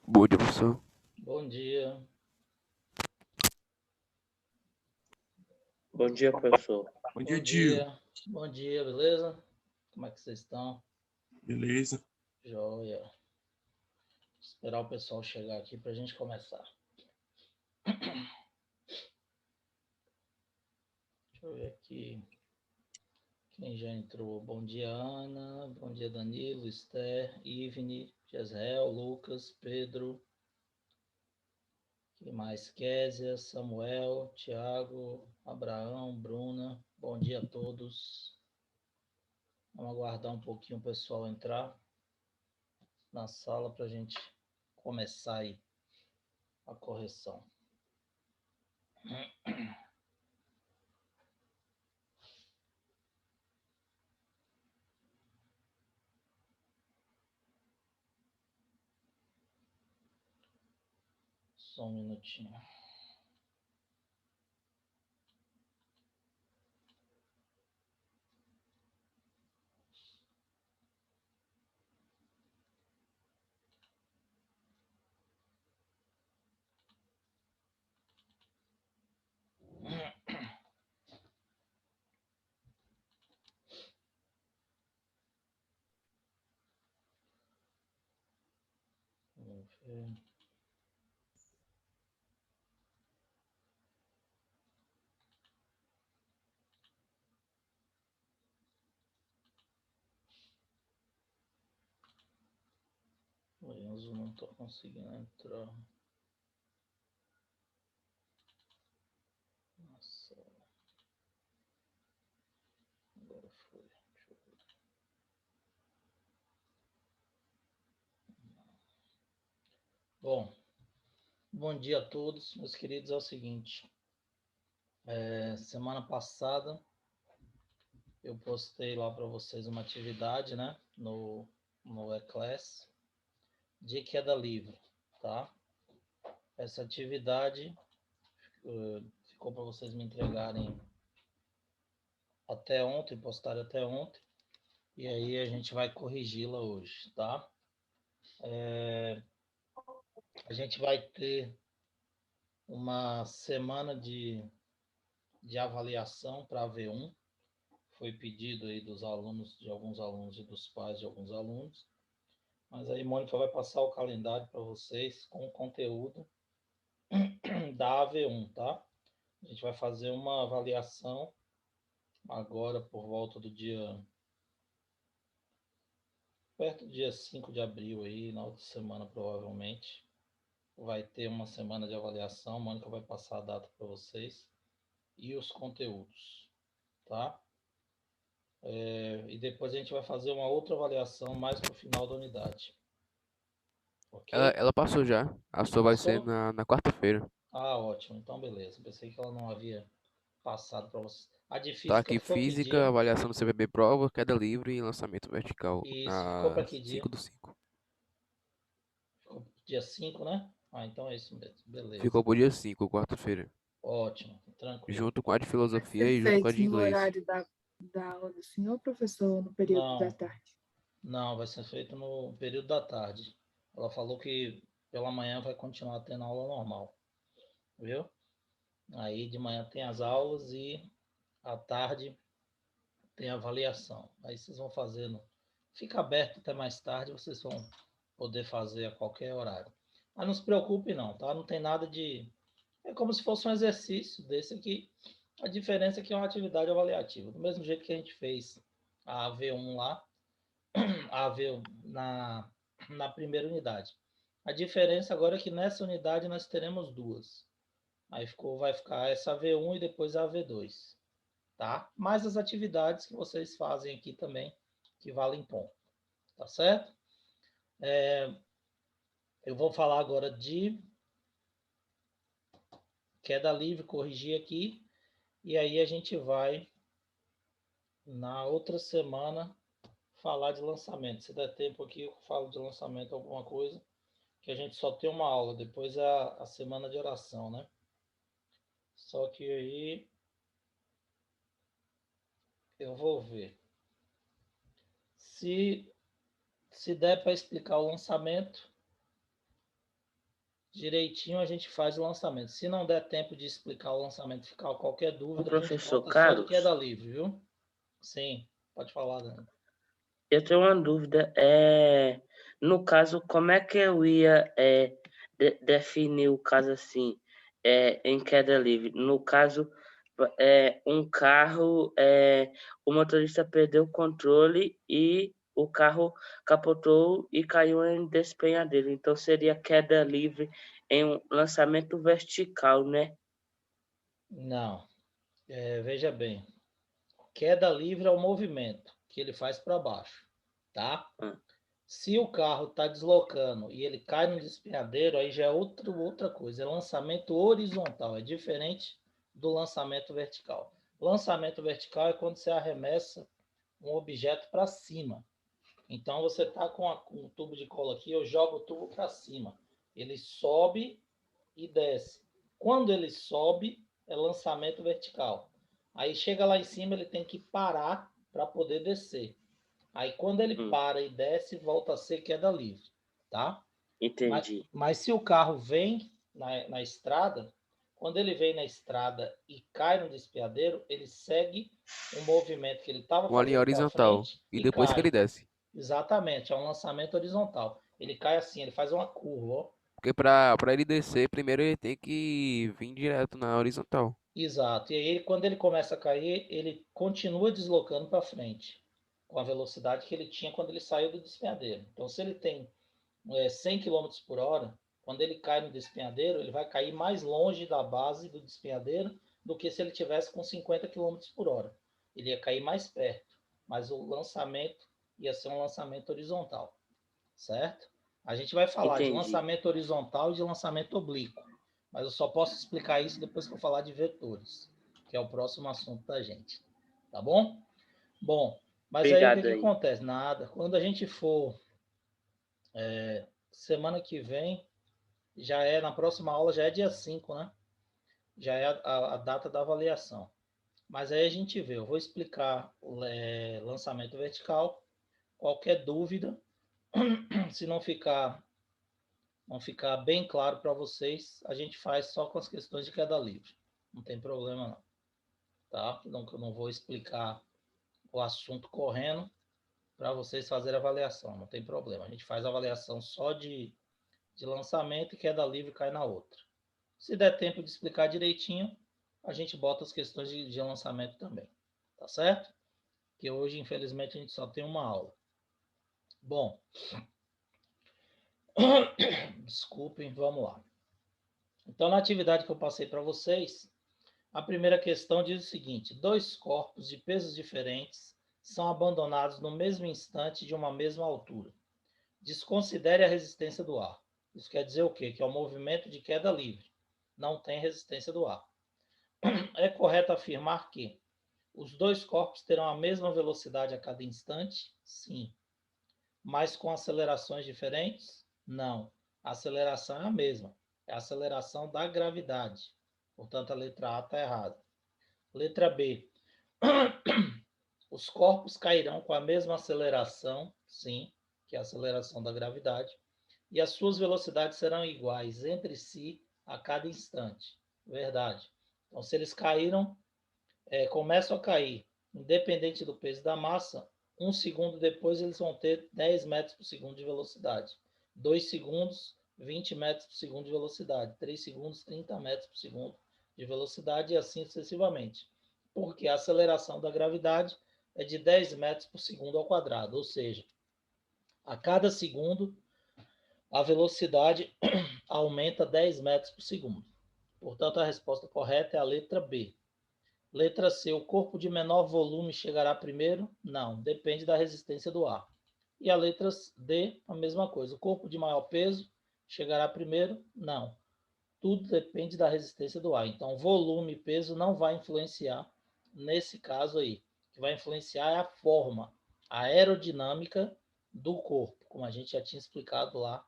Bom dia, professor. Bom dia. Bom dia, professor. Bom dia, tio. Bom dia, beleza? Como é que vocês estão? Beleza? Joia. Esperar o pessoal chegar aqui para a gente começar. Deixa eu ver aqui quem já entrou. Bom dia, Ana. Bom dia, Danilo, Esther, Ivne, Jezreel, Lucas, Pedro. Quem mais? Késia, Samuel, Tiago, Abraão, Bruna. Bom dia a todos. Vamos aguardar um pouquinho o pessoal entrar na sala para a gente começar aí a correção. Só um minutinho. Vamos ver. O Enzo não estou conseguindo entrar. Nossa. Agora foi. Deixa eu ver. Bom, bom dia a todos, meus queridos. É o seguinte. Semana passada eu postei lá para vocês uma atividade, né? No eClass de queda livre, tá? Essa atividade ficou para vocês me entregarem até ontem, postarem até ontem, e aí a gente vai corrigi-la hoje, tá? A gente vai ter uma semana de avaliação para a V1, foi pedido aí dos alunos, de alguns alunos e dos pais de alguns alunos, mas aí Mônica vai passar o calendário para vocês com o conteúdo da AV1, tá? A gente vai fazer uma avaliação agora por volta do dia, perto do dia 5 de abril aí, na outra semana provavelmente. Vai ter uma semana de avaliação, a Mônica vai passar a data para vocês e os conteúdos, tá? E depois a gente vai fazer uma outra avaliação mais para o final da unidade. Ok? Ela passou já. A sua vai ser Passou? na quarta-feira. Ah, ótimo. Então, beleza. Pensei que ela não havia passado para você. A de Tá física aqui ficou que física, dia? avaliação do CPB prova, queda livre e lançamento vertical Isso. Ficou para na que dia? 5/5. Ficou dia 5, né? Ah, então é isso mesmo. Beleza. Ficou pro dia 5, quarta-feira. Ótimo. Tranquilo. Junto com a de Vai filosofia ser e junto com a feito de no inglês. horário da aula do senhor, professor, no período da Não, tarde? não, vai ser feito no período da tarde. Ela falou que pela manhã vai continuar tendo aula normal. Viu? Aí de manhã tem as aulas e à tarde tem a avaliação. Aí vocês vão fazendo. Fica aberto até mais tarde, vocês vão poder fazer a qualquer horário. Mas não se preocupe não, tá? Não tem nada de. É como se fosse um exercício desse aqui. A diferença é que é uma atividade avaliativa. Do mesmo jeito que a gente fez a AV1 lá, a AV na primeira unidade. A diferença agora é que nessa unidade nós teremos duas. Aí vai ficar essa AV1 e depois a AV2, tá? Mais as atividades que vocês fazem aqui também, que valem ponto, tá certo? Eu vou falar agora de queda livre, corrigir aqui, e aí a gente vai, na outra semana, falar de lançamento. Se der tempo aqui, eu falo de lançamento alguma coisa, que a gente só tem uma aula, depois é a semana de oração, né? Só que aí eu vou ver. Se der para explicar o lançamento, direitinho a gente faz o lançamento. Se não der tempo de explicar o lançamento, ficar qualquer O dúvida, a gente professor volta só de queda Carlos, livre, viu? Sim, pode falar, Dani. eu tenho uma dúvida. No caso, como é que eu ia definir o caso assim, em queda livre? No caso, um carro, o motorista perdeu o controle e o carro capotou e caiu em despenhadeiro. Então, seria queda livre em um lançamento vertical, né? Não, veja bem. Queda livre é o movimento que ele faz para baixo, tá? Hum. Se o carro está deslocando e ele cai no despenhadeiro, aí já é outra coisa. É lançamento horizontal, é diferente do lançamento vertical. Lançamento vertical é quando você arremessa um objeto para cima. Então você está com um tubo de cola aqui, eu jogo o tubo para cima. Ele sobe e desce. Quando ele sobe, é lançamento vertical. Aí chega lá em cima, ele tem que parar para poder descer. Aí quando ele para e desce, volta a ser queda livre, tá? Entendi. Mas se o carro vem na estrada, quando ele vem na estrada e cai no despeadeiro, ele segue o movimento que ele estava Uma linha fazendo para horizontal. frente E e depois que ele cai. desce. Exatamente, é um lançamento horizontal. Ele cai assim, ele faz uma curva, ó. Porque pra ele descer, primeiro ele tem que vir direto na horizontal. Exato. E aí, quando ele começa a cair, ele continua deslocando para frente, com a velocidade que ele tinha quando ele saiu do despenhadeiro. Então, se ele tem 100 km por hora, quando ele cai no despenhadeiro, ele vai cair mais longe da base do despenhadeiro do que se ele tivesse com 50 km por hora. Ele ia cair mais perto, mas o lançamento ia ser um lançamento horizontal, certo? A gente vai falar de Entendi. lançamento horizontal e de lançamento oblíquo, mas eu só posso explicar isso depois que eu falar de vetores, que é o próximo assunto da gente, tá bom? Bom, mas aí o que Obrigado que aí. acontece? Nada. Quando a gente for semana que vem, já é, na próxima aula já é dia 5, né? Já é a data da avaliação. Mas aí a gente vê, eu vou explicar o lançamento vertical. Qualquer dúvida, se não ficar bem claro para vocês, a gente faz só com as questões de queda livre. Não tem problema não, tá? Não vou explicar o assunto correndo para vocês fazerem avaliação, não tem problema. A gente faz a avaliação só de lançamento e queda livre cai na outra. Se der tempo de explicar direitinho, a gente bota as questões de lançamento também, tá certo? Que hoje, infelizmente, a gente só tem uma aula. Bom, desculpem, vamos lá. Então, na atividade que eu passei para vocês, a primeira questão diz o seguinte: dois corpos de pesos diferentes são abandonados no mesmo instante de uma mesma altura. Desconsidere a resistência do ar. Isso quer dizer o quê? Que é o movimento de queda livre. Não tem resistência do ar. É correto afirmar que os dois corpos terão a mesma velocidade a cada instante? Sim. Mas com acelerações diferentes? Não. A aceleração é a mesma. É a aceleração da gravidade. Portanto, a letra A está errada. Letra B. Os corpos cairão com a mesma aceleração? Sim, que é a aceleração da gravidade. E as suas velocidades serão iguais entre si a cada instante. Verdade. Então, se eles caíram, começam a cair, independente do peso da massa, 1 segundo depois eles vão ter 10 metros por segundo de velocidade. 2 segundos, 20 metros por segundo de velocidade. 3 segundos, 30 metros por segundo de velocidade e assim sucessivamente. Porque a aceleração da gravidade é de 10 metros por segundo ao quadrado, ou seja, a cada segundo a velocidade aumenta 10 metros por segundo. Portanto, a resposta correta é a letra B. Letra C, o corpo de menor volume chegará primeiro? Não, depende da resistência do ar. E a letra D, a mesma coisa. O corpo de maior peso chegará primeiro? Não. Tudo depende da resistência do ar. Então, volume e peso não vai influenciar nesse caso aí. O que vai influenciar é a forma, a aerodinâmica do corpo, como a gente já tinha explicado lá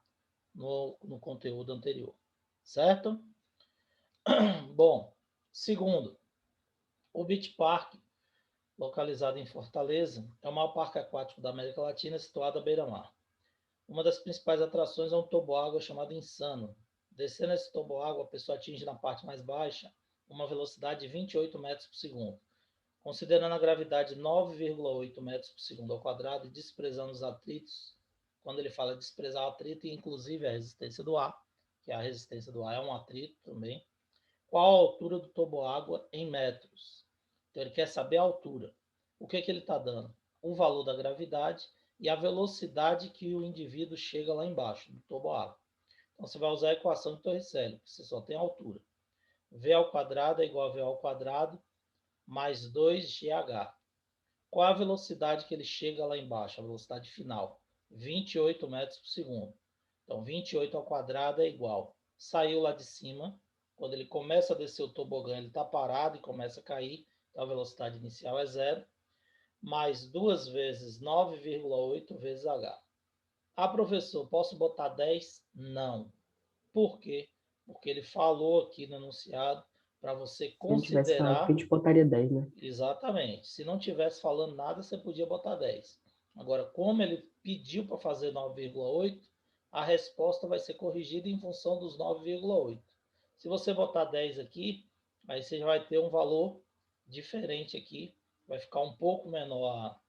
no conteúdo anterior. Certo? Bom, segundo, o Beach Park, localizado em Fortaleza, é o maior parque aquático da América Latina situado à beira-mar. Uma das principais atrações é um toboágua chamado Insano, Descendo esse toboágua, a pessoa atinge na parte mais baixa uma velocidade de 28 metros por segundo. Considerando a gravidade 9,8 metros por segundo ao quadrado e desprezando os atritos, quando ele fala desprezar o atrito, inclusive a resistência do ar, que a resistência do ar é um atrito também, qual a altura do toboágua em metros? Então ele quer saber a altura. O que ele está dando? O valor da gravidade e a velocidade que o indivíduo chega lá embaixo do toboágua. Então você vai usar a equação de Torricelli, que você só tem a altura. V ao quadrado é igual a V ao quadrado mais 2GH. Qual a velocidade que ele chega lá embaixo? A velocidade final. 28 metros por segundo. Então, 28 ao quadrado é igual. Saiu lá de cima. Quando ele começa a descer o tobogã, ele está parado e começa a cair. Então, a velocidade inicial é zero. Mais 2 vezes 9,8 vezes H. Ah, professor, posso botar 10? Não. Por quê? Porque ele falou aqui no enunciado para você Se não tivesse falado, que a considerar. gente botaria 10, né? Exatamente. Se não tivesse falando nada, você podia botar 10. Agora, como ele pediu para fazer 9,8, a resposta vai ser corrigida em função dos 9,8. Se você botar 10 aqui, aí você já vai ter um valor diferente aqui. Vai ficar um pouco menor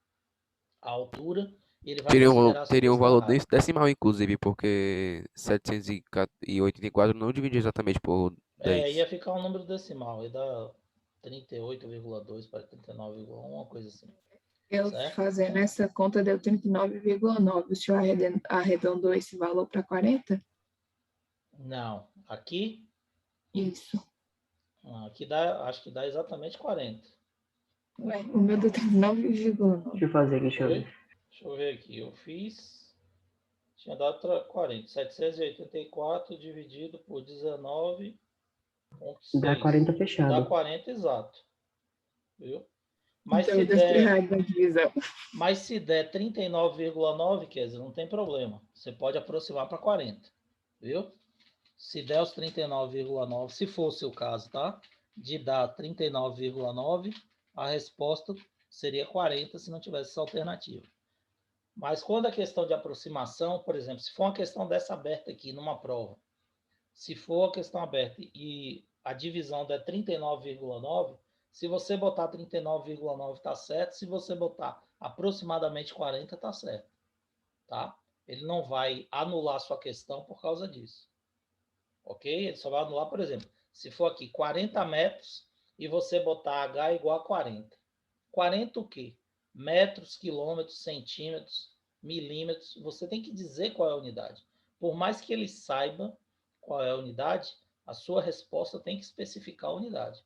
a altura e ele vai considerar a sua Teria um questão valor errada. decimal, inclusive, porque 784 não divide exatamente por Ia 10. ficar um número decimal, ia dar 38,2 para 39,1, uma coisa assim. Eu Certo? fazendo essa conta deu 39,9. O senhor arredondou esse valor para 40? Não. Aqui Isso. Aqui dá, acho que dá exatamente 40. Ué, o meu deu 39,9. Deixa eu fazer aqui, deixa eu Foi? ver. Deixa eu ver aqui. Eu fiz. Tinha dado 40. 784 dividido por 19,6. Dá 40 Dá fechado. 40 exato. Viu? Mas Então se eu devo ter der, errado na divisão. mas se der 39,9, quer dizer, não tem problema. Você pode aproximar para 40. Viu? Se der os 39,9, se for o seu caso, tá? De dar 39,9, a resposta seria 40 se não tivesse essa alternativa. Mas quando a questão de aproximação, por exemplo, se for uma questão dessa aberta aqui numa prova, se for a questão aberta e a divisão der 39,9, se você botar 39,9 está certo, se você botar aproximadamente 40 está certo, tá? Ele não vai anular sua questão por causa disso. Ok? Ele só vai anular, por exemplo, se for aqui 40 metros e você botar H igual a 40. 40 o quê? Metros, quilômetros, centímetros, milímetros. Você tem que dizer qual é a unidade. Por mais que ele saiba qual é a unidade, a sua resposta tem que especificar a unidade.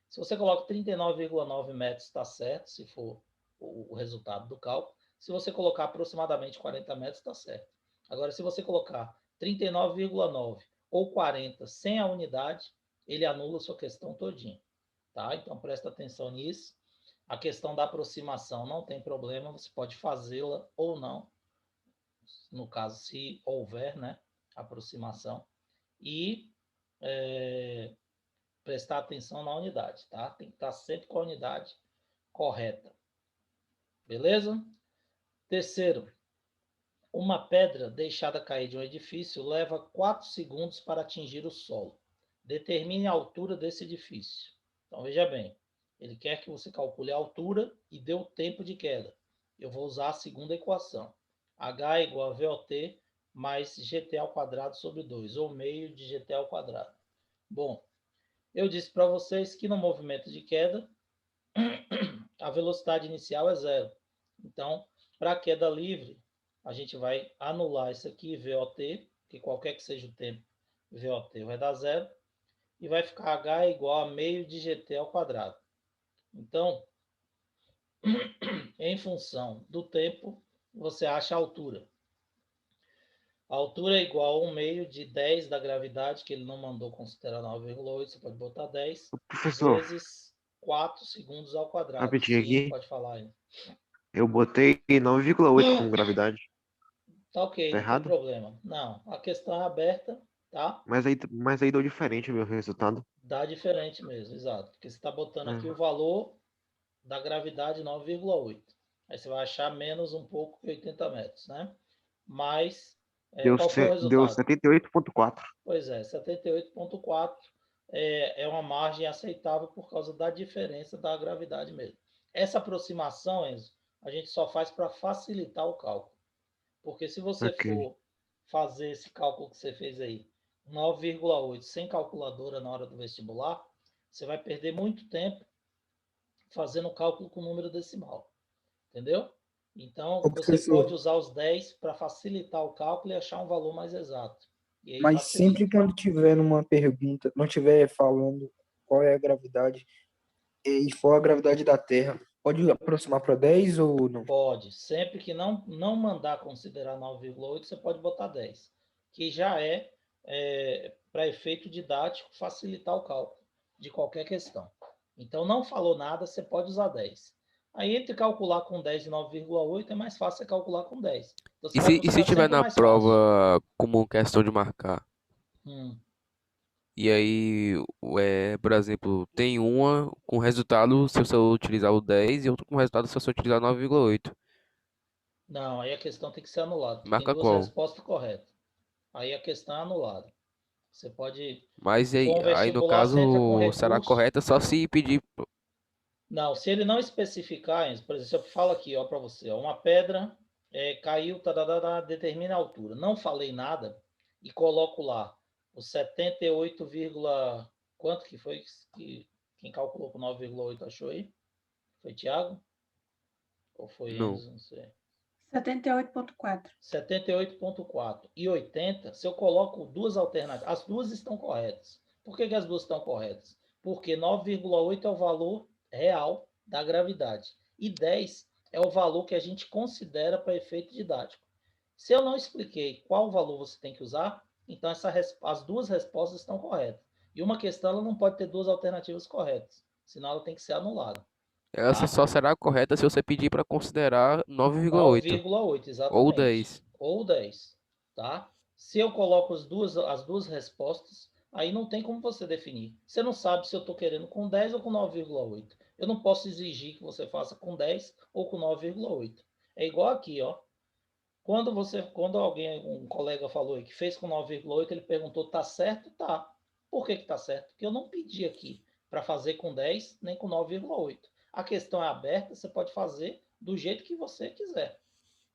Se você coloca 39,9 metros, está certo, se for o resultado do cálculo. Se você colocar aproximadamente 40 metros, está certo. Agora, se você colocar 39,9 ou 40 sem a unidade, ele anula a sua questão todinha. Tá? Então, presta atenção nisso. A questão da aproximação não tem problema, você pode fazê-la ou não, no caso, se houver, né, aproximação. E prestar atenção na unidade, tá? Tem que estar sempre com a unidade correta. Beleza? Terceiro, uma pedra deixada cair de um edifício leva 4 segundos para atingir o solo. Determine a altura desse edifício. Então, veja bem, ele quer que você calcule a altura e dê o tempo de queda. Eu vou usar a segunda equação. H é igual a VOT mais GT ao quadrado sobre 2, ou meio de GT ao quadrado. Bom, eu disse para vocês que no movimento de queda, a velocidade inicial é zero. Então, para a queda livre, a gente vai anular isso aqui, VOT, que qualquer que seja o tempo, VOT vai dar zero, e vai ficar H igual a meio de GT ao quadrado. Então, em função do tempo, você acha a altura. A altura é igual a 1 meio de 10 da gravidade, que ele não mandou considerar 9,8, você pode botar 10, Professor, vezes 4 segundos ao quadrado. rapidinho Sim, aqui. pode falar aí. Eu botei 9,8 como gravidade. Tá ok, Tá não tem errado? problema. Não, a questão é aberta, tá? Mas aí deu diferente o meu resultado. Dá diferente mesmo, exato. Porque você está botando aqui o Ah, valor da gravidade 9,8. Aí você vai achar menos um pouco que 80 metros, né? Mais Qual foi o Deu resultado? 78,4. Pois é, 78,4 é uma margem aceitável por causa da diferença da gravidade mesmo. Essa aproximação, Enzo, a gente só faz para facilitar o cálculo. Porque se você Ok. for fazer esse cálculo que você fez aí, 9,8 sem calculadora na hora do vestibular, você vai perder muito tempo fazendo o cálculo com número decimal. Entendeu? Então, Ô, você pode professor, usar os 10 para facilitar o cálculo e achar um valor mais exato. E aí mas sempre facilita. quando tiver numa pergunta, não tiver falando qual é a gravidade e for a gravidade da Terra, pode aproximar para 10 ou não? Pode. Sempre que não mandar considerar 9,8, você pode botar 10. Que já para efeito didático, facilitar o cálculo de qualquer questão. Então, não falou nada, você pode usar 10. Aí, entre calcular com 10 e 9,8, é mais fácil você calcular com 10. Então, você vai E se buscar tiver sempre o na mais fácil. prova como questão de marcar? Hum. E aí, por exemplo, tem uma com resultado se você utilizar o 10 e outra com resultado se você utilizar 9,8. Não, aí a questão tem que ser anulada, porque tem Marca duas qual? respostas corretas. Aí a questão é anulada. Você pode, Mas se for um aí no vestibular, você entra com caso será recurso. correta só se pedir. Não, se ele não especificar, Enzo, por exemplo, eu falo aqui, ó, para você, ó, uma pedra caiu, determina a altura. Não falei nada e coloco lá o 78, quanto que foi que quem calculou com 9,8 achou aí? Foi Thiago? Ou foi Não. Enzo? Não sei. 78,4. 78,4 e 80, se eu coloco duas alternativas, as duas estão corretas. Por que as duas estão corretas? Porque 9,8 é o valor real da gravidade e 10 é o valor que a gente considera para efeito didático. Se eu não expliquei qual valor você tem que usar, então as duas respostas estão corretas. E uma questão ela não pode ter duas alternativas corretas, senão ela tem que ser anulada. Ela Tá? só será correta se você pedir para considerar 9,8 9,8, ou exatamente. 10. Ou 10, tá? Se eu coloco as duas respostas, aí não tem como você definir. Você não sabe se eu estou querendo com 10 ou com 9,8. Eu não posso exigir que você faça com 10 ou com 9,8. É igual aqui, ó. Quando alguém, um colega falou aí que fez com 9,8, ele perguntou, tá certo? Tá. Por que que tá certo? Porque eu não pedi aqui para fazer com 10 nem com 9,8. A questão é aberta, você pode fazer do jeito que você quiser.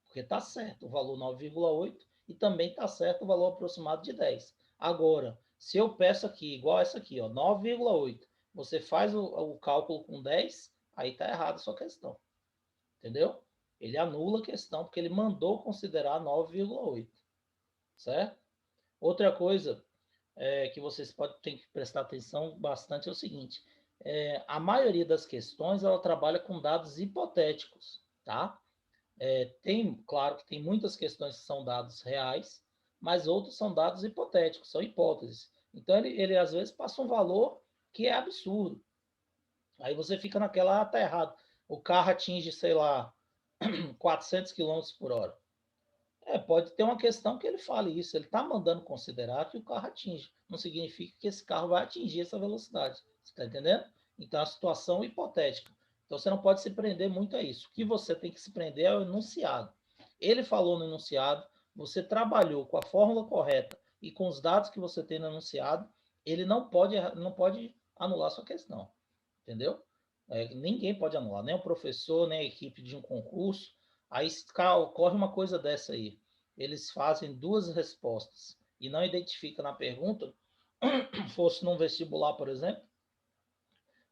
Porque está certo o valor 9,8 e também está certo o valor aproximado de 10. Agora, se eu peço aqui, igual essa aqui, ó, 9,8, você faz o cálculo com 10, aí está errada a sua questão. Entendeu? Ele anula a questão porque ele mandou considerar 9,8. Certo? Outra coisa que vocês ter que prestar atenção bastante é o seguinte: a maioria das questões ela trabalha com dados hipotéticos, tá? Claro que tem muitas questões que são dados reais, mas outros são dados hipotéticos, são hipóteses. Então, ele às vezes passa um valor que é absurdo. Aí você fica naquela, tá errado. O carro atinge, sei lá, 400 quilômetros por hora. Pode ter uma questão que ele fale isso. Ele está mandando considerar que o carro atinge. Não significa que esse carro vai atingir essa velocidade. Você está entendendo? Então, é uma situação hipotética. Então, você não pode se prender muito a isso. O que você tem que se prender é o enunciado. Ele falou no enunciado, você trabalhou com a fórmula correta e com os dados que você tem no enunciado, ele não pode anular sua questão. Entendeu? Ninguém pode anular, nem o professor, nem a equipe de um concurso. Aí ocorre uma coisa dessa aí. Eles fazem duas respostas e não identifica na pergunta, fosse num vestibular, por exemplo,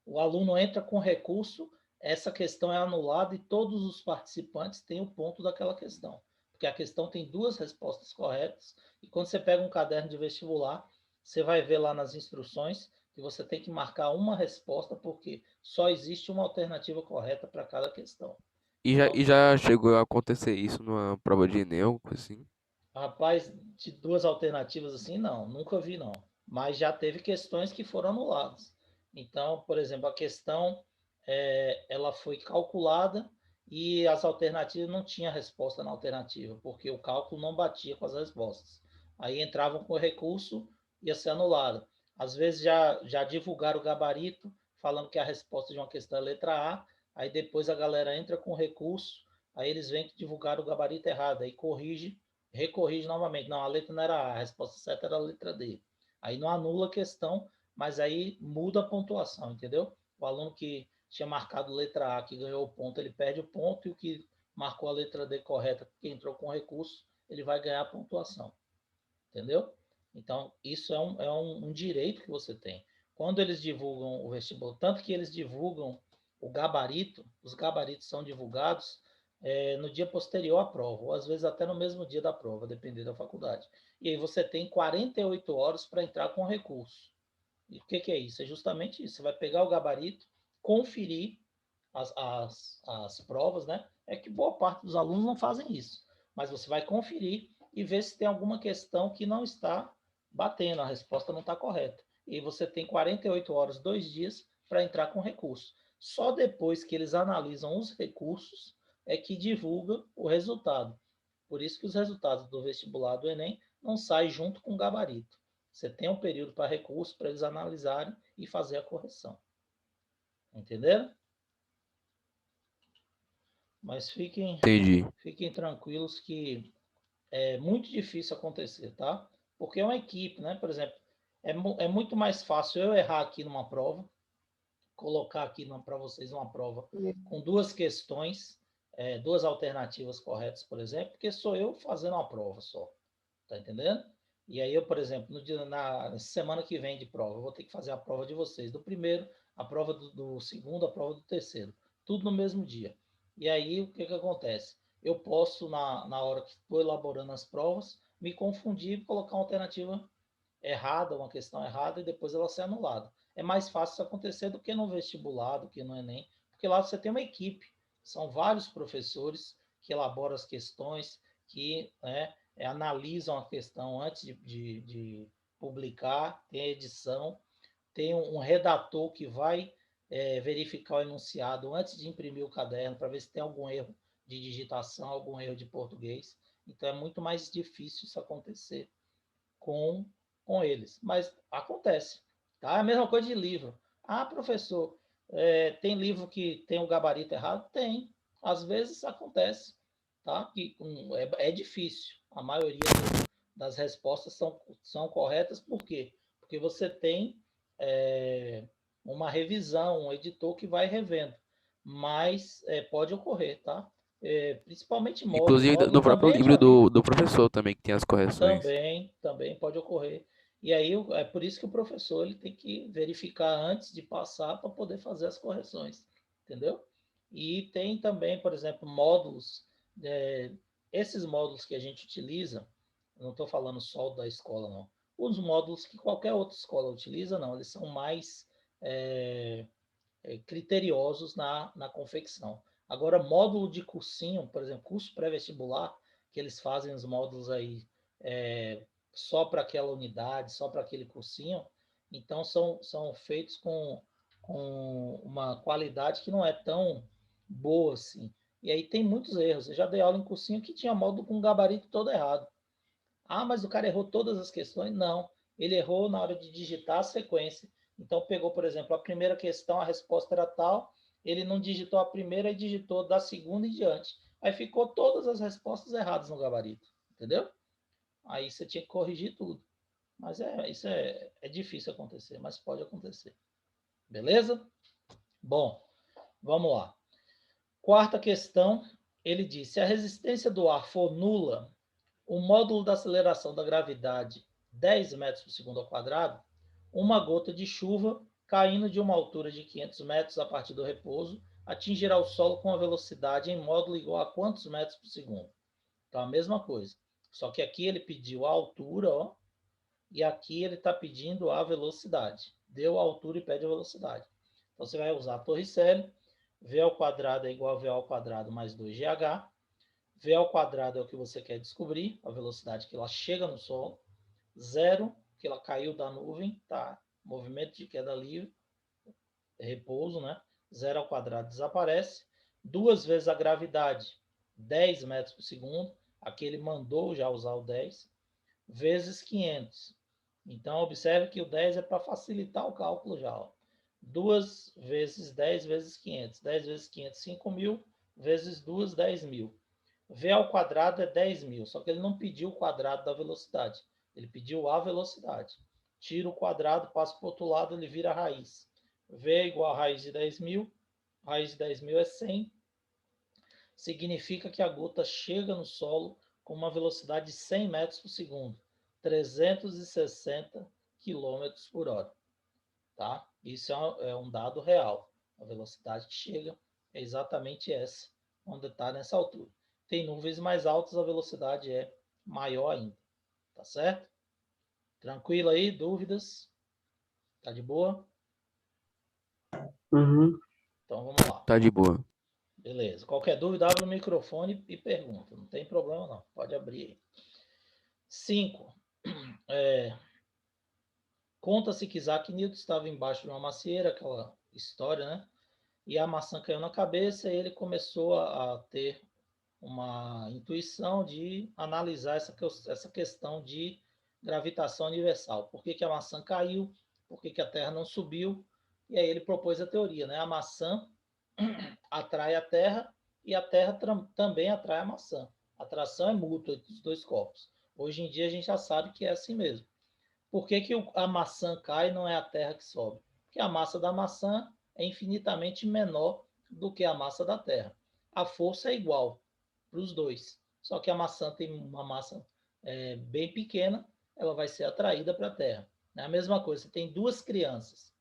o aluno entra com recurso, essa questão é anulada e todos os participantes têm o ponto daquela questão. Porque a questão tem duas respostas corretas e quando você pega um caderno de vestibular, você vai ver lá nas instruções que você tem que marcar uma resposta porque só existe uma alternativa correta para cada questão. E já chegou a acontecer isso numa prova de Enem, algo assim? Rapaz, de duas alternativas assim, não, nunca vi não. Mas já teve questões que foram anuladas. Então, por exemplo, a questão ela foi calculada e as alternativas não tinha resposta na alternativa, porque o cálculo não batia com as respostas. Aí entravam com o recurso, ia ser anulado. Às vezes já divulgaram o gabarito, falando que a resposta de uma questão é letra A, aí depois a galera entra com o recurso, aí eles vêm que divulgaram o gabarito errado, aí corrige recorrige novamente. Não, a letra não era A, a resposta certa era a letra D. Aí não anula a questão, mas aí muda a pontuação, entendeu? O aluno que tinha marcado letra A, que ganhou o ponto, ele perde o ponto, e o que marcou a letra D correta, que entrou com recurso, ele vai ganhar a pontuação. Entendeu? Então, isso é um direito que você tem. Quando eles divulgam o vestibular, tanto que eles divulgam o gabarito, os gabaritos são divulgados no dia posterior à prova, ou às vezes até no mesmo dia da prova, dependendo da faculdade. E aí você tem 48 horas para entrar com recurso. E o que é isso? É justamente isso. Você vai pegar o gabarito, conferir as provas, né? É que boa parte dos alunos não fazem isso. Mas você vai conferir e ver se tem alguma questão que não está batendo, a resposta não está correta. E você tem 48 horas, 2 dias, para entrar com recurso. Só depois que eles analisam os recursos é que divulga o resultado. Por isso que os resultados do vestibular do Enem não saem junto com o gabarito. Você tem um período para recurso para eles analisarem e fazer a correção. Entenderam? Mas Entendi. fiquem tranquilos que é muito difícil acontecer, tá? Porque é uma equipe, né? Por exemplo, é muito mais fácil eu errar aqui numa prova, colocar aqui para vocês uma prova com 2 questões, 2 alternativas corretas, por exemplo, porque sou eu fazendo uma prova só. Tá entendendo? E aí eu, por exemplo, na semana que vem de prova, eu vou ter que fazer a prova de vocês, do primeiro, a prova do segundo, a prova do terceiro. Tudo no mesmo dia. E aí, o que acontece? Eu posso, na hora que estou elaborando as provas, me confundir e colocar uma alternativa errada, uma questão errada, e depois ela ser anulada. É mais fácil isso acontecer do que no vestibular, do que no Enem, porque lá você tem uma equipe. São vários professores que elaboram as questões, que analisam a questão antes de publicar, tem a edição, tem um redator que vai verificar o enunciado antes de imprimir o caderno, para ver se tem algum erro de digitação, algum erro de português. Então é muito mais difícil isso acontecer com eles. Mas acontece. Tá? É a mesma coisa de livro. Ah, professor, tem livro que tem o gabarito errado? Tem. Às vezes acontece. Tá? Que, é difícil. A maioria das respostas são corretas. Por quê? Porque você tem uma revisão, um editor que vai revendo. Mas pode ocorrer, tá? Principalmente módulo. Inclusive Módulo no próprio também livro já vi. do professor também, que tem as correções. Também pode ocorrer. E aí é por isso que o professor ele tem que verificar antes de passar para poder fazer as correções, entendeu? E tem também, por exemplo, módulos. Esses módulos que a gente utiliza, não estou falando só da escola, não. Os módulos que qualquer outra escola utiliza, não, eles são mais criteriosos na confecção. Agora, módulo de cursinho, por exemplo, curso pré-vestibular, que eles fazem os módulos aí só para aquela unidade, só para aquele cursinho, então são feitos com uma qualidade que não é tão boa assim. E aí tem muitos erros. Eu já dei aula em cursinho que tinha módulo com gabarito todo errado. Ah, mas o cara errou todas as questões? Não. Ele errou na hora de digitar a sequência. Então, pegou, por exemplo, a primeira questão, a resposta era tal, ele não digitou a primeira e digitou da segunda em diante. Aí ficou todas as respostas erradas no gabarito. Entendeu? Aí você tinha que corrigir tudo. Mas isso é difícil acontecer, mas pode acontecer. Beleza? Bom, vamos lá. Quarta questão, ele diz: se a resistência do ar for nula, o módulo da aceleração da gravidade 10 metros por segundo ao quadrado, uma gota de chuva caindo de uma altura de 500 metros a partir do repouso atingirá o solo com a velocidade em módulo igual a quantos metros por segundo? Então, a mesma coisa. Só que aqui ele pediu a altura, ó, e aqui ele está pedindo a velocidade. Deu a altura e pede a velocidade. Então, você vai usar a Torricelli. V ao quadrado é igual a V ao quadrado mais 2GH. V ao quadrado é o que você quer descobrir, a velocidade que ela chega no solo. 0, que ela caiu da nuvem, tá? Movimento de queda livre, repouso, né? 0 ao quadrado desaparece. 2 vezes a gravidade, 10 metros por segundo. Aqui ele mandou já usar o 10. Vezes 500. Então, observe que o 10 é para facilitar o cálculo já. Ó. 2 vezes 10 vezes 500. 10 vezes 500, 5.000. Vezes 2, 10.000. V ao quadrado é 10.000, só que ele não pediu o quadrado da velocidade. Ele pediu a velocidade. Tira o quadrado, passa para o outro lado, ele vira a raiz. V é igual a raiz de 10.000. Raiz de 10.000 é 100. Significa que a gota chega no solo com uma velocidade de 100 metros por segundo. 360 quilômetros por hora. Tá? Isso é um dado real. A velocidade que chega é exatamente essa, onde está nessa altura. Tem nuvens mais altas, a velocidade é maior ainda. Tá certo? Tranquilo aí? Dúvidas? Tá de boa? Uhum. Então vamos lá. Tá de boa. Beleza. Qualquer dúvida, abre o microfone e pergunta. Não tem problema não. Pode abrir aí. 5. Conta-se que Isaac Newton estava embaixo de uma macieira, aquela história, né? E a maçã caiu na cabeça e ele começou a ter uma intuição de analisar essa questão de gravitação universal. Por que a maçã caiu? Por que a Terra não subiu? E aí ele propôs a teoria, né? A maçã atrai a Terra e a Terra também atrai a maçã. A atração é mútua entre os dois corpos. Hoje em dia a gente já sabe que é assim mesmo. Por que a maçã cai e não é a Terra que sobe? Porque a massa da maçã é infinitamente menor do que a massa da Terra. A força é igual para os dois. Só que a maçã tem uma massa bem pequena, ela vai ser atraída para a Terra. É a mesma coisa, você tem duas crianças,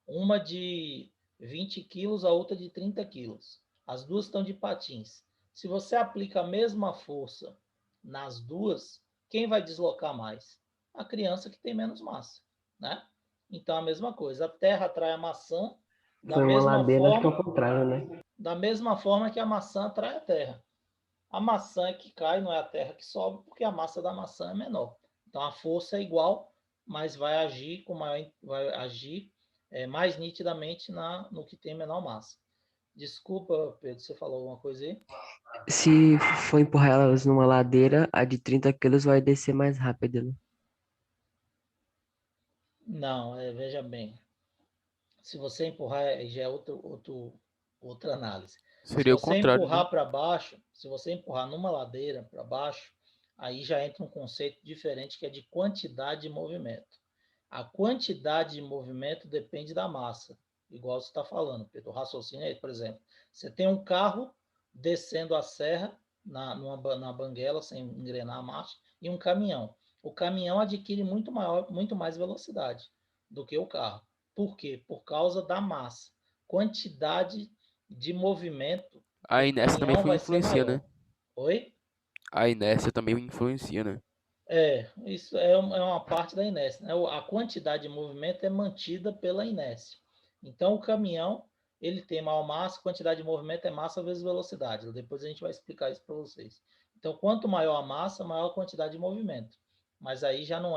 uma de 20 quilos, a outra de 30 quilos. As duas estão de patins. Se você aplica a mesma força nas duas, quem vai deslocar mais? A criança que tem menos massa, né? Então, a mesma coisa. A Terra atrai a maçã da Foi uma mesma ladeira, acho que é o forma, contrário, né? da mesma forma que a maçã atrai a Terra. A maçã é que cai, não é a Terra que sobe, porque a massa da maçã é menor. Então, a força é igual, mas vai agir mais nitidamente no que tem menor massa. Desculpa, Pedro, você falou alguma coisa aí? Se for empurrar elas numa ladeira, a de 30 quilos vai descer mais rápido, né? Não, veja bem. Se você empurrar, aí já é outra análise. Se Seria o você contrário, né? empurrar para baixo, se você empurrar numa ladeira para baixo, aí já entra um conceito diferente que é de quantidade de movimento. A quantidade de movimento depende da massa, igual você está falando, Pedro. O raciocínio é, por exemplo, você tem um carro descendo a serra na banguela, sem engrenar a marcha, e um caminhão. O caminhão adquire muito mais velocidade do que o carro. Por quê? Por causa da massa. Quantidade de movimento, A o inércia também caminhão vai ser influencia, né? maior. Oi? A inércia também influencia, né? Isso é uma parte da inércia, né? A quantidade de movimento é mantida pela inércia. Então, o caminhão, ele tem maior massa, quantidade de movimento é massa vezes velocidade. Depois a gente vai explicar isso para vocês. Então, quanto maior a massa, maior a quantidade de movimento. Mas aí já não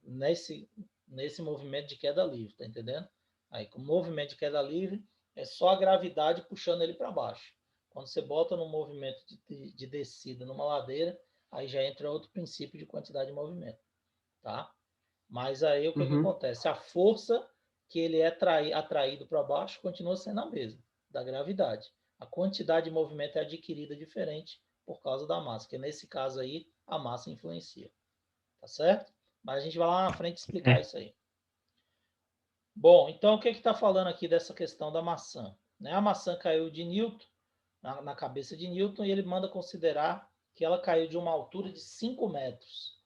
nesse movimento de queda livre, tá entendendo? Aí, com o movimento de queda livre, é só a gravidade puxando ele para baixo. Quando você bota no movimento de descida numa ladeira, aí já entra outro princípio de quantidade de movimento, tá? Mas aí o que Uhum. acontece? A força que ele é atraído para baixo continua sendo a mesma, da gravidade. A quantidade de movimento é adquirida diferente por causa da massa, que nesse caso aí a massa influencia, tá certo? Mas a gente vai lá na frente explicar É. isso aí. Bom, então o que está falando aqui dessa questão da maçã? Né? A maçã caiu de Newton, na cabeça de Newton, e ele manda considerar que ela caiu de uma altura de 5 metros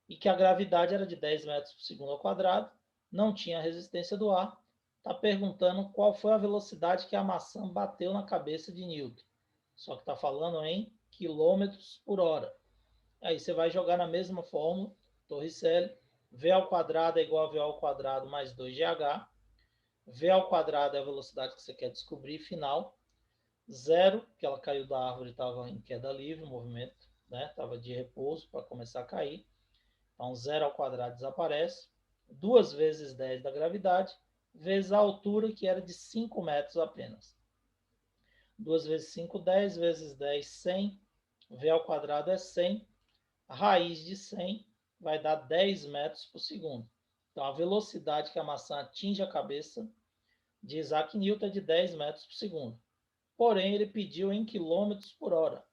e que a gravidade era de 10 metros por segundo ao quadrado, não tinha resistência do ar. Está perguntando qual foi a velocidade que a maçã bateu na cabeça de Newton. Só que está falando em quilômetros por hora. Aí você vai jogar na mesma fórmula, Torricelli, V ao quadrado é igual a V ao quadrado mais 2GH. V ao quadrado é a velocidade que você quer descobrir, final. Zero, que ela caiu da árvore, estava em queda livre, o movimento, né? Estava de repouso para começar a cair. Então, zero ao quadrado desaparece. 2 vezes 10 da gravidade, vezes a altura, que era de 5 metros apenas. 2 vezes 5, 10, vezes 10, 100. V ao quadrado é 100. A raiz de 100 vai dar 10 metros por segundo. Então, a velocidade que a maçã atinge a cabeça de Isaac Newton é de 10 metros por segundo. porém ele pediu em quilômetros por hora.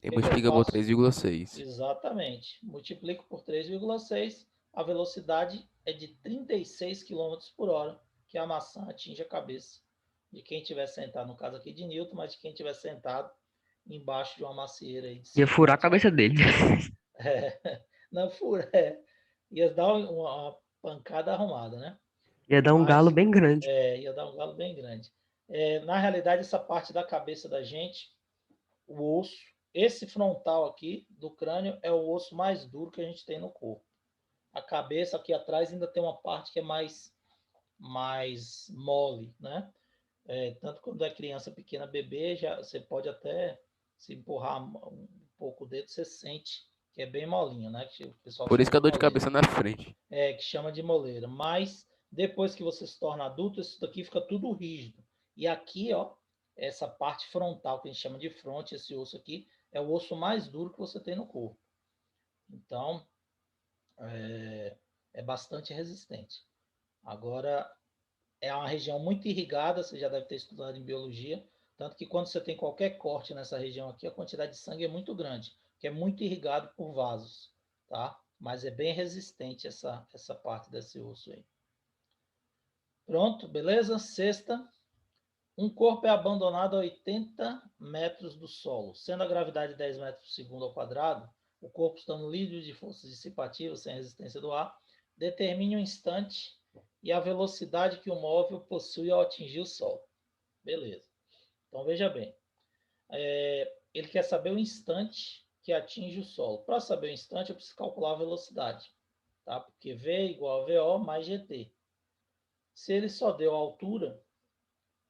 E O que que eu multiplica por faço? 3,6. Exatamente. Multiplico por 3,6, a velocidade é de 36 quilômetros por hora que a maçã atinge a cabeça de quem estiver sentado, no caso aqui de Newton, mas de quem estiver sentado embaixo de uma macieira aí de Ia 5 furar a metros. cabeça dele. Não fura, ia dar uma pancada arrumada, né? Ia dar um galo Mas bem grande. ia dar um galo bem grande. Na realidade, essa parte da cabeça da gente, o osso, esse frontal aqui do crânio é o osso mais duro que a gente tem no corpo. A cabeça aqui atrás ainda tem uma parte que é mais mole, né? Tanto quando é criança pequena, bebê, já você pode até se empurrar um pouco o dedo, você sente que é bem molinho, né? Que o pessoal Por isso chama que a de dor de moleira. cabeça é na frente. Que chama de moleira. Mas depois que você se torna adulto, isso daqui fica tudo rígido. E aqui, ó, essa parte frontal que a gente chama de fronte, esse osso aqui, é o osso mais duro que você tem no corpo. Então, é bastante resistente. Agora, é uma região muito irrigada, você já deve ter estudado em biologia, tanto que quando você tem qualquer corte nessa região aqui, a quantidade de sangue é muito grande, que é muito irrigado por vasos, tá? Mas é bem resistente essa parte desse osso aí. Pronto, beleza? Sexta. Um corpo é abandonado a 80 metros do solo, sendo a gravidade 10 metros por segundo ao quadrado, o corpo estando livre de forças dissipativas, sem resistência do ar, determine o instante e a velocidade que o móvel possui ao atingir o solo. Beleza. Então, veja bem. Ele quer saber o instante que atinge o solo. Para saber o instante, eu preciso calcular a velocidade, tá? Porque V é igual a VO mais GT. Se ele só deu a altura,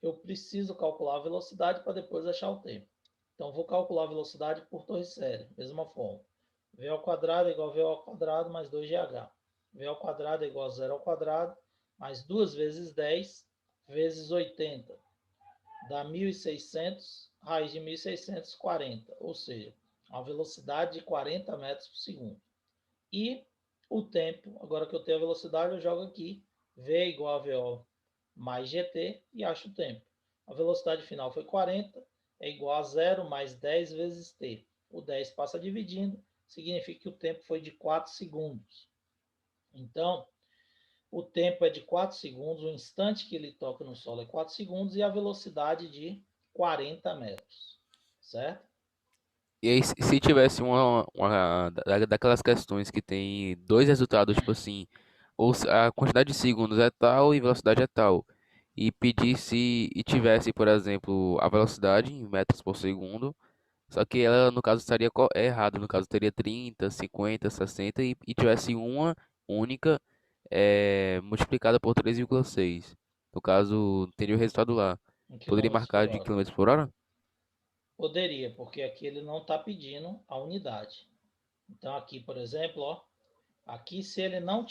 eu preciso calcular a velocidade para depois achar o tempo. Então, vou calcular a velocidade por Torricelli, mesma forma. V ao quadrado é igual a V ao quadrado mais 2GH. V ao quadrado é igual a 0 ao quadrado mais 2 vezes 10 vezes 80. Dá 1.600, raiz de 1.640, ou seja, a velocidade de 40 metros por segundo. E o tempo, agora que eu tenho a velocidade, eu jogo aqui, V igual a VO mais GT e acho o tempo. A velocidade final foi 40, é igual a 0 mais 10 vezes T. O 10 passa dividindo, significa que o tempo foi de 4 segundos. Então, o tempo é de 4 segundos, o instante que ele toca no solo é 4 segundos e a velocidade de 40 metros, certo? E aí, se tivesse daquelas questões que tem dois resultados, tipo assim, ou a quantidade de segundos é tal e velocidade é tal, e pedisse e tivesse, por exemplo, a velocidade em metros por segundo, só que ela, no caso, estaria errado, no caso, teria 30, 50, 60 e tivesse uma única multiplicada por 3,6. No caso, teria o resultado lá. Em Poderia quilômetros marcar por de hora. quilômetros por hora? Poderia, porque aqui ele não está pedindo a unidade. Então, aqui, por exemplo, ó, aqui se ele não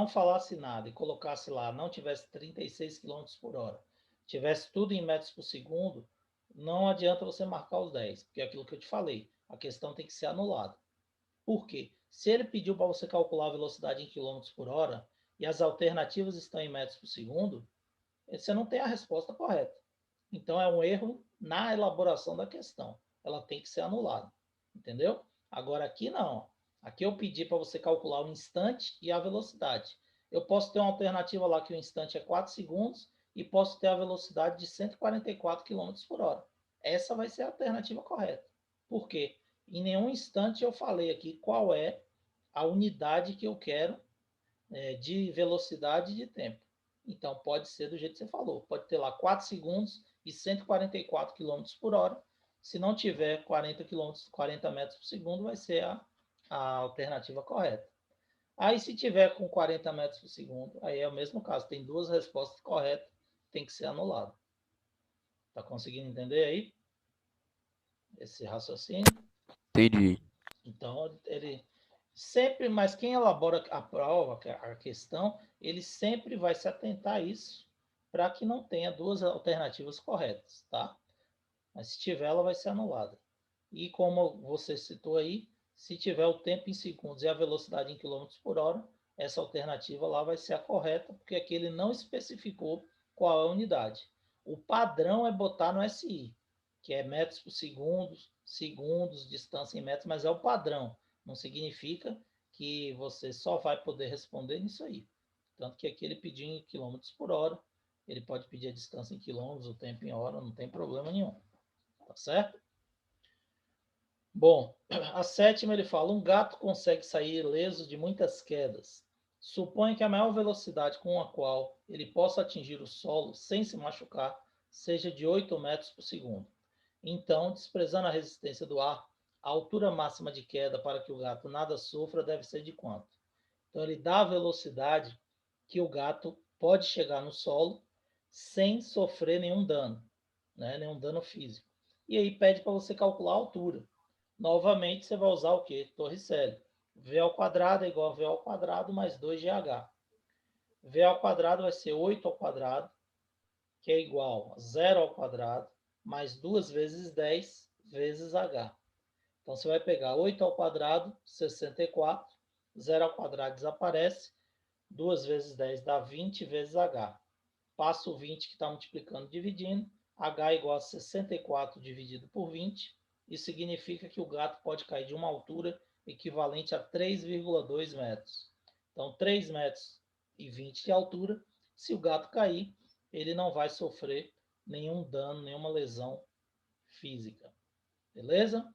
falasse nada e colocasse lá, não tivesse 36 quilômetros por hora, tivesse tudo em metros por segundo, não adianta você marcar os 10, porque é aquilo que eu te falei, a questão tem que ser anulada. Por quê? Se ele pediu para você calcular a velocidade em quilômetros por hora e as alternativas estão em metros por segundo, você não tem a resposta correta. Então, é um erro na elaboração da questão. Ela tem que ser anulada. Entendeu? Agora, aqui não. Aqui eu pedi para você calcular o instante e a velocidade. Eu posso ter uma alternativa lá que o instante é 4 segundos e posso ter a velocidade de 144 km por hora. Essa vai ser a alternativa correta. Por quê? Em nenhum instante eu falei aqui qual é a unidade que eu quero de velocidade e de tempo. Então, pode ser do jeito que você falou. Pode ter lá 4 segundos e 144 km por hora. Se não tiver 40 metros por segundo, vai ser a alternativa correta. Aí, se tiver com 40 metros por segundo, aí é o mesmo caso. Tem duas respostas corretas, tem que ser anulado. Tá conseguindo entender aí esse raciocínio? Entendi. Então, ele sempre, mas quem elabora a prova, a questão, ele sempre vai se atentar a isso para que não tenha duas alternativas corretas, tá? Mas se tiver, ela vai ser anulada. E como você citou aí, se tiver o tempo em segundos e a velocidade em quilômetros por hora, essa alternativa lá vai ser a correta, porque aqui ele não especificou qual é a unidade. O padrão é botar no SI, que é metros por segundo, segundos, distância em metros, mas é o padrão. Não significa que você só vai poder responder nisso aí. Tanto que aqui ele pediu em quilômetros por hora, ele pode pedir a distância em quilômetros, o tempo em hora, não tem problema nenhum. Tá certo? Bom, a sétima ele fala, um gato consegue sair ileso de muitas quedas. Suponha que a maior velocidade com a qual ele possa atingir o solo sem se machucar seja de 8 metros por segundo. Então, desprezando a resistência do ar, a altura máxima de queda para que o gato nada sofra deve ser de quanto? Então, ele dá a velocidade que o gato pode chegar no solo sem sofrer nenhum dano, né? Nenhum dano físico. E aí pede para você calcular a altura. Novamente, você vai usar o quê? Torricelli. V ao quadrado é igual a V ao quadrado mais 2GH. V ao quadrado vai ser 8 ao quadrado, que é igual a 0 ao quadrado, mais 2 vezes 10 vezes H. Então, você vai pegar 8 ao quadrado, 64, 0 ao quadrado desaparece, 2 vezes 10 dá 20 vezes H. Passa o 20 que está multiplicando, dividindo, H é igual a 64 dividido por 20, isso significa que o gato pode cair de uma altura equivalente a 3,2 metros. Então, 3 metros e 20 de altura, se o gato cair, ele não vai sofrer nenhum dano, nenhuma lesão física. Beleza?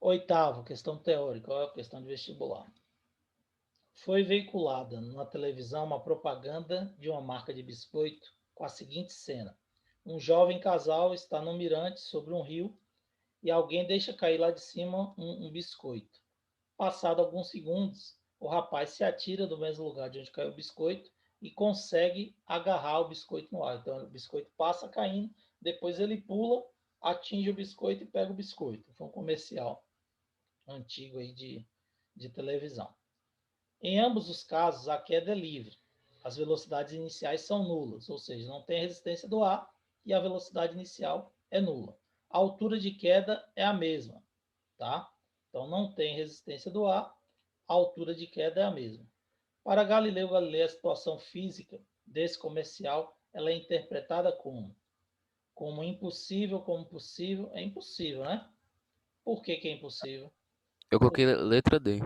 Oitavo, questão teórica, ó, questão de vestibular. Foi veiculada na televisão uma propaganda de uma marca de biscoito com a seguinte cena. Um jovem casal está no mirante sobre um rio e alguém deixa cair lá de cima um biscoito. Passado alguns segundos, o rapaz se atira do mesmo lugar de onde caiu o biscoito e consegue agarrar o biscoito no ar. Então, o biscoito passa caindo, depois ele pula, atinge o biscoito e pega o biscoito. Foi um comercial antigo aí de televisão. Em ambos os casos, a queda é livre. As velocidades iniciais são nulas, ou seja, não tem resistência do ar e a velocidade inicial é nula. A altura de queda é a mesma, tá? Então, não tem resistência do ar, a altura de queda é a mesma. Para Galileu Galilei, a situação física desse comercial ela é interpretada como impossível, como possível. É impossível, né? Por que é impossível? Eu coloquei letra D.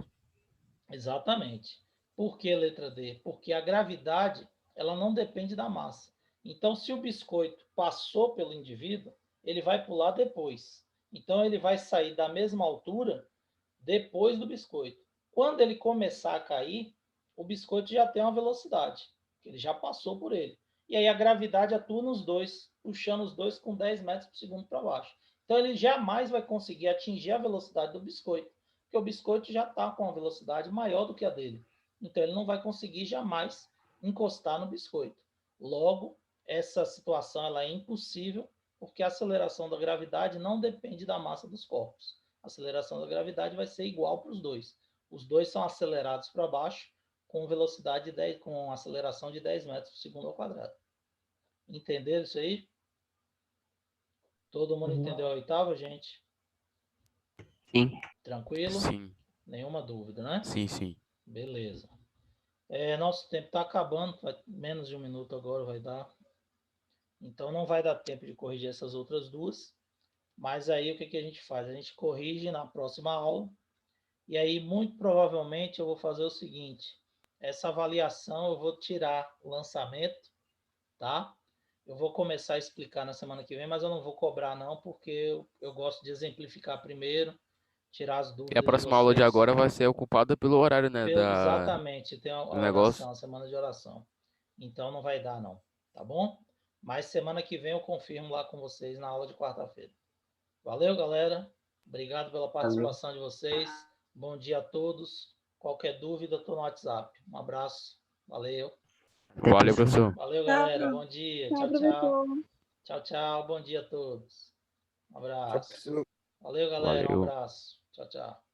Exatamente. Por que letra D? Porque a gravidade ela não depende da massa. Então, se o biscoito passou pelo indivíduo, ele vai pular depois. Então, ele vai sair da mesma altura depois do biscoito. Quando ele começar a cair, o biscoito já tem uma velocidade, que ele já passou por ele. E aí a gravidade atua nos dois, puxando os dois com 10 metros por segundo para baixo. Então, ele jamais vai conseguir atingir a velocidade do biscoito, porque o biscoito já está com uma velocidade maior do que a dele. Então, ele não vai conseguir jamais encostar no biscoito. Logo, essa situação ela é impossível, porque a aceleração da gravidade não depende da massa dos corpos. A aceleração da gravidade vai ser igual para os dois. Os dois são acelerados para baixo com velocidade de 10, com aceleração de 10 metros por segundo ao quadrado. Entenderam isso aí? Todo mundo entendeu a oitava, gente? Sim. Tranquilo? Sim, Nenhuma dúvida, né? sim. Beleza. Nosso tempo está acabando, menos de um minuto agora vai dar. Então não vai dar tempo de corrigir essas outras duas. Mas aí o que a gente faz? A gente corrige na próxima aula. E aí, muito provavelmente, eu vou fazer o seguinte. Essa avaliação eu vou tirar o lançamento, tá? Eu vou começar a explicar na semana que vem, mas eu não vou cobrar não, porque eu gosto de exemplificar primeiro, tirar as E a dúvidas de próxima aula de vocês. agora vai ser ocupada pelo horário, né, Exatamente, tem a do negócio. oração, a semana de oração. Então não vai dar não, tá bom? Mas semana que vem eu confirmo lá com vocês na aula de quarta-feira. Valeu, galera. Obrigado pela participação de vocês. Bom dia a todos. Qualquer dúvida, estou no WhatsApp. Um abraço. Valeu. Valeu, professor. Valeu, galera. Bom dia. Tchau, tchau. professor. Tchau, tchau. Bom dia a todos. Um Tchau, abraço. professor. Valeu, galera. Um Valeu. abraço. Tchau, tchau.